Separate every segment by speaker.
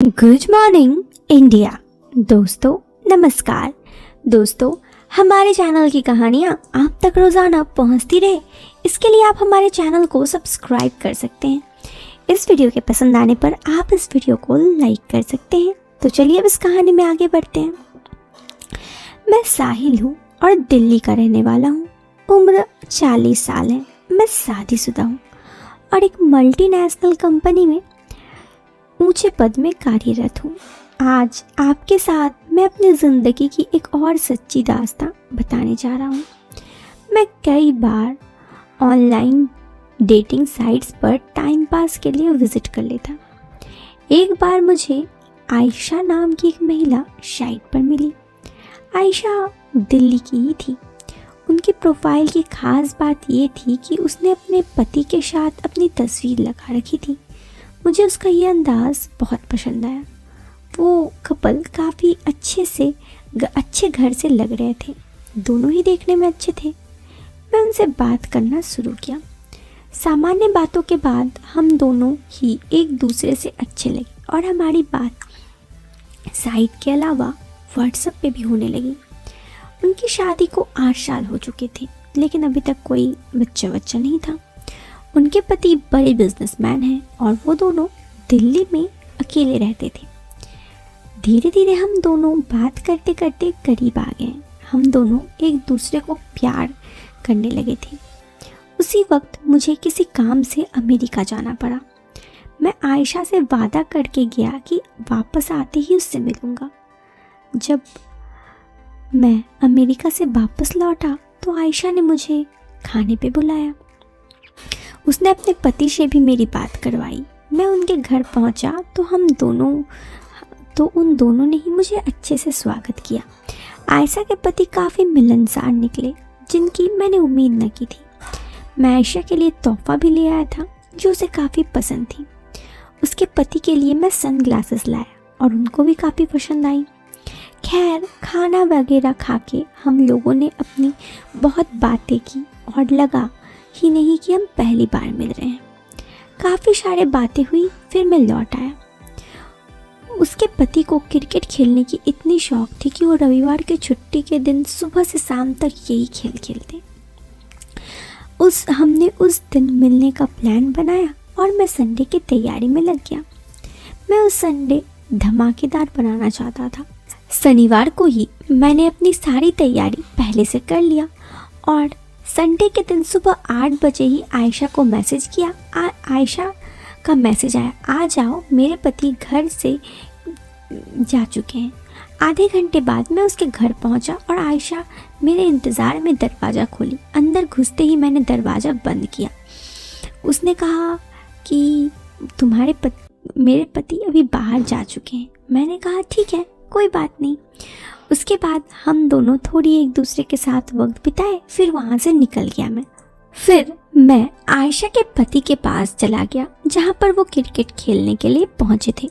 Speaker 1: Good morning India. दोस्तों नमस्कार। दोस्तों हमारे चैनल की कहानियाँ आप तक रोज़ाना पहुँचती रहे, इसके लिए आप हमारे चैनल को सब्सक्राइब कर सकते हैं। इस वीडियो के पसंद आने पर आप इस वीडियो को लाइक कर सकते हैं। तो चलिए अब इस कहानी में आगे बढ़ते हैं। मैं साहिल हूँ और दिल्ली का रहने वाला हूँ। उम्र 40 साल है। मैं शादीशुदा हूँ और एक मल्टीनेशनल कंपनी में ऊंचे पद में कार्यरत हूँ। आज आपके साथ मैं अपनी ज़िंदगी की एक और सच्ची दास्तां बताने जा रहा हूँ। मैं कई बार ऑनलाइन डेटिंग साइट्स पर टाइम पास के लिए विज़िट कर लेता। एक बार मुझे आयशा नाम की एक महिला साइट पर मिली। आयशा दिल्ली की ही थी। उनकी प्रोफाइल की खास बात ये थी कि उसने अपने पति के साथ अपनी तस्वीर लगा रखी थी। मुझे उसका ये अंदाज़ बहुत पसंद आया। वो कपल काफ़ी अच्छे घर से लग रहे थे। दोनों ही देखने में अच्छे थे। मैं उनसे बात करना शुरू किया। सामान्य बातों के बाद हम दोनों ही एक दूसरे से अच्छे लगे और हमारी बात साइट के अलावा व्हाट्सएप पे भी होने लगी। उनकी शादी को 8 साल हो चुके थे, लेकिन अभी तक कोई बच्चा नहीं था। उनके पति बड़े बिजनेसमैन हैं और वो दोनों दिल्ली में अकेले रहते थे। धीरे धीरे हम दोनों बात करते करते करीब आ गए। हम दोनों एक दूसरे को प्यार करने लगे थे। उसी वक्त मुझे किसी काम से अमेरिका जाना पड़ा। मैं आयशा से वादा करके गया कि वापस आते ही उससे मिलूंगा। जब मैं अमेरिका से वापस लौटा तो आयशा ने मुझे खाने पे बुलाया। उसने अपने पति से भी मेरी बात करवाई। मैं उनके घर पहुंचा तो उन दोनों ने ही मुझे अच्छे से स्वागत किया। आयशा के पति काफ़ी मिलनसार निकले, जिनकी मैंने उम्मीद न की थी। मैं आयशा के लिए तोहफा भी ले आया था जो उसे काफ़ी पसंद थी। उसके पति के लिए मैं सन ग्लासेस लाया और उनको भी काफ़ी पसंद आई। खैर खाना वगैरह खा के हम लोगों ने अपनी बहुत बातें की और लगा ही नहीं कि हम पहली बार मिल रहे हैं। काफ़ी सारी बातें हुई। फिर मैं लौट आया। उसके पति को क्रिकेट खेलने की इतनी शौक थी कि वो रविवार के छुट्टी के दिन सुबह से शाम तक यही खेल खेलते। हमने उस दिन मिलने का प्लान बनाया और मैं संडे की तैयारी में लग गया। मैं उस संडे धमाकेदार बनाना चाहता था। शनिवार को ही मैंने अपनी सारी तैयारी पहले से कर लिया और संडे के दिन सुबह 8 बजे ही आयशा को मैसेज किया। आयशा का मैसेज आया, आ जाओ, मेरे पति घर से जा चुके हैं। आधे घंटे बाद मैं उसके घर पहुंचा और आयशा मेरे इंतज़ार में दरवाज़ा खोली। अंदर घुसते ही मैंने दरवाज़ा बंद किया। उसने कहा कि मेरे पति अभी बाहर जा चुके हैं। मैंने कहा ठीक है, कोई बात नहीं। उसके बाद हम दोनों थोड़ी एक दूसरे के साथ वक्त बिताए। फिर वहाँ से निकल गया मैं। फिर मैं आयशा के पति के पास चला गया, जहाँ पर वो क्रिकेट खेलने के लिए पहुँचे थे।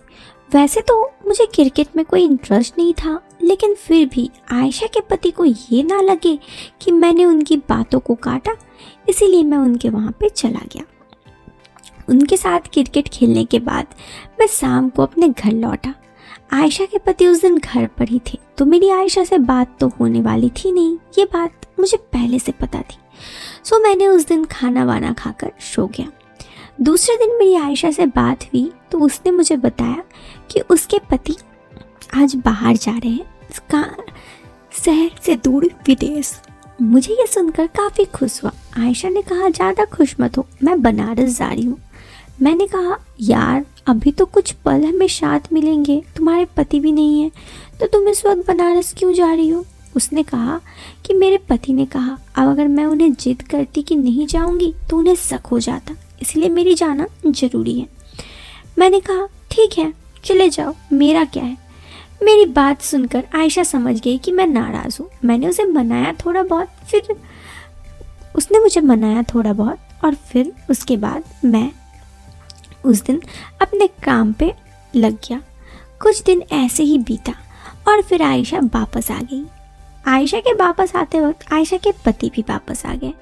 Speaker 1: वैसे तो मुझे क्रिकेट में कोई इंटरेस्ट नहीं था, लेकिन फिर भी आयशा के पति को ये ना लगे कि मैंने उनकी बातों को काटा, इसीलिए मैं उनके वहाँ पे चला गया। उनके साथ क्रिकेट खेलने के बाद मैं शाम को अपने घर लौटा। आयशा के पति उस दिन घर पर ही थे, तो मेरी आयशा से बात तो होने वाली थी नहीं। ये बात मुझे पहले से पता थी। सो मैंने उस दिन खाना वाना खाकर सो गया। दूसरे दिन मेरी आयशा से बात हुई तो उसने मुझे बताया कि उसके पति आज बाहर जा रहे हैं, शहर से दूर विदेश। मुझे ये सुनकर काफ़ी खुश हुआ। आयशा ने कहा, ज़्यादा खुश मत हो, मैं बनारस जा रही हूँ। मैंने कहा, यार अभी तो कुछ पल हमें साथ मिलेंगे, तुम्हारे पति भी नहीं है, तो तुम इस वक्त बनारस क्यों जा रही हो? उसने कहा कि मेरे पति ने कहा अब अगर मैं उन्हें जिद करती कि नहीं जाऊंगी तो उन्हें शक हो जाता, इसलिए मेरी जाना ज़रूरी है। मैंने कहा ठीक है, चले जाओ, मेरा क्या है। मेरी बात सुनकर आयशा समझ गई कि मैं नाराज़ हूँ। मैंने उसे मनाया थोड़ा बहुत, फिर उसने मुझे मनाया थोड़ा बहुत और फिर उसके बाद मैं उस दिन अपने काम पे लग गया। कुछ दिन ऐसे ही बीता और फिर आयशा वापस आ गई। आयशा के वापस आते वक्त आयशा के पति भी वापस आ गए।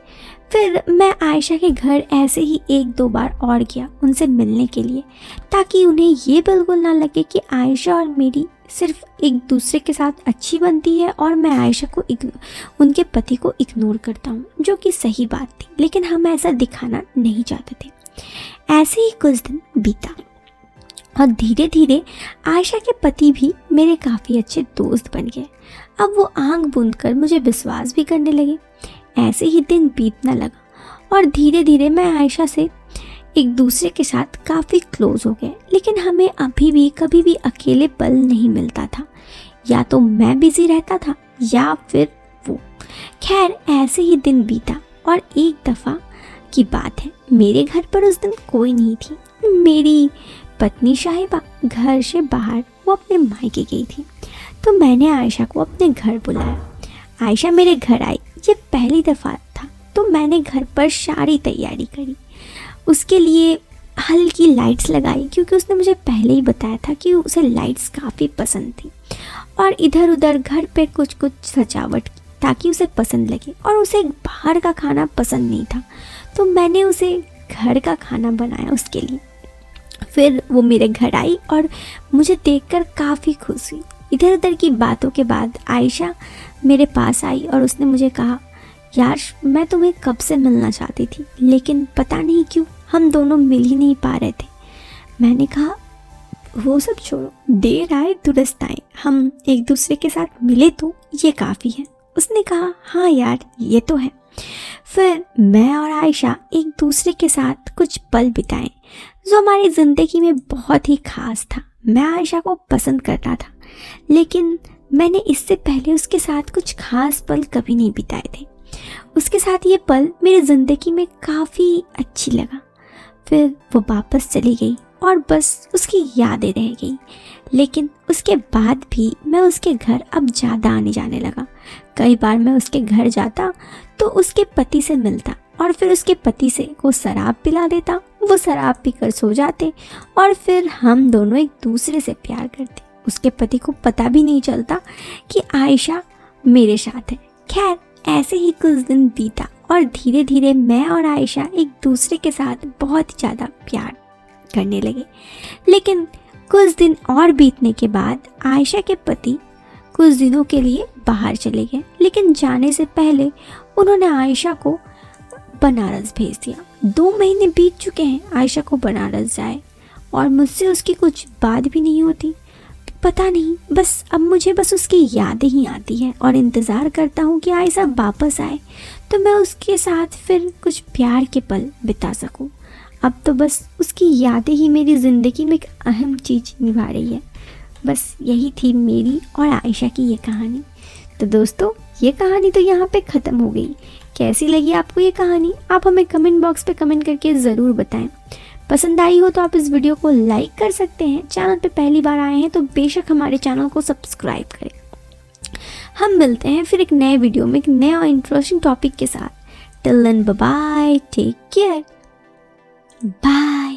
Speaker 1: फिर मैं आयशा के घर ऐसे ही 1-2 बार और गया उनसे मिलने के लिए, ताकि उन्हें ये बिल्कुल ना लगे कि आयशा और मेरी सिर्फ एक दूसरे के साथ अच्छी बनती है और मैं आयशा को उनके पति को इग्नोर करता हूँ, जो कि सही बात थी, लेकिन हम ऐसा दिखाना नहीं चाहते थे। ऐसे ही कुछ दिन बीता और धीरे धीरे आयशा के पति भी मेरे काफ़ी अच्छे दोस्त बन गए। अब वो आंख बूंद कर मुझे विश्वास भी करने लगे। ऐसे ही दिन बीतने लगा और धीरे धीरे मैं आयशा से एक दूसरे के साथ काफ़ी क्लोज हो गए, लेकिन हमें अभी भी कभी भी अकेले पल नहीं मिलता था। या तो मैं बिजी रहता था या फिर वो। खैर ऐसे ही दिन बीता और एक दफ़ा की बात है, मेरे घर पर उस दिन कोई नहीं थी। मेरी पत्नी शाहिबा घर से बाहर वो अपने मायके गई थी, तो मैंने आयशा को अपने घर बुलाया। आयशा मेरे घर आई, ये पहली दफ़ा था, तो मैंने घर पर सारी तैयारी करी। उसके लिए हल्की लाइट्स लगाई, क्योंकि उसने मुझे पहले ही बताया था कि उसे लाइट्स काफ़ी पसंद थी, और इधर उधर घर पे कुछ कुछ सजावट की ताकि उसे पसंद लगे। और उसे बाहर का खाना पसंद नहीं था, तो मैंने उसे घर का खाना बनाया उसके लिए। फिर वो मेरे घर आई और मुझे देखकर काफ़ी खुश हुई। इधर उधर की बातों के बाद आयशा मेरे पास आई और उसने मुझे कहा, यार मैं तुम्हें कब से मिलना चाहती थी, लेकिन पता नहीं क्यों हम दोनों मिल ही नहीं पा रहे थे। मैंने कहा वो सब छोड़ो, देर आए दुरुस्त आए, हम एक दूसरे के साथ मिले तो ये काफ़ी है। उसने कहा हाँ यार ये तो है। फिर मैं और आयशा एक दूसरे के साथ कुछ पल बिताए जो हमारी ज़िंदगी में बहुत ही ख़ास था। मैं आयशा को पसंद करता था, लेकिन मैंने इससे पहले उसके साथ कुछ खास पल कभी नहीं बिताए थे। उसके साथ ये पल मेरी ज़िंदगी में काफ़ी अच्छी लगा। फिर वो वापस चली गई और बस उसकी यादें रह गई, लेकिन उसके बाद भी मैं उसके घर अब ज़्यादा आने जाने लगा। कई बार मैं उसके घर जाता तो उसके पति से मिलता और फिर उसके पति से को शराब पिला देता, वो शराब पीकर सो जाते और फिर हम दोनों एक दूसरे से प्यार करते। उसके पति को पता भी नहीं चलता कि आयशा मेरे साथ है। खैर ऐसे ही कुछ दिन बीता और धीरे धीरे मैं और आयशा एक दूसरे के साथ बहुत ज़्यादा प्यार करने लगे। लेकिन कुछ दिन और बीतने के बाद आयशा के पति कुछ दिनों के लिए बाहर चले गए, लेकिन जाने से पहले उन्होंने आयशा को बनारस भेज दिया। 2 महीने बीत चुके हैं आयशा को बनारस जाए और मुझसे उसकी कुछ बात भी नहीं होती। पता नहीं, बस अब मुझे बस उसकी यादें ही आती है और इंतज़ार करता हूँ कि आयशा वापस आए तो मैं उसके साथ फिर कुछ प्यार के पल बिता सकूँ। अब तो बस उसकी यादें ही मेरी ज़िंदगी में एक अहम चीज़ निभा रही है। बस यही थी मेरी और आयशा की ये कहानी। तो दोस्तों ये कहानी तो यहाँ पे ख़त्म हो गई। कैसी लगी आपको ये कहानी, आप हमें कमेंट बॉक्स पे कमेंट करके ज़रूर बताएं। पसंद आई हो तो आप इस वीडियो को लाइक कर सकते हैं। चैनल पे पहली बार आए हैं तो बेशक हमारे चैनल को सब्सक्राइब करें। हम मिलते हैं फिर एक नए वीडियो में एक नए और इंटरेस्टिंग टॉपिक के साथ। Till then bye bye, take care, bye.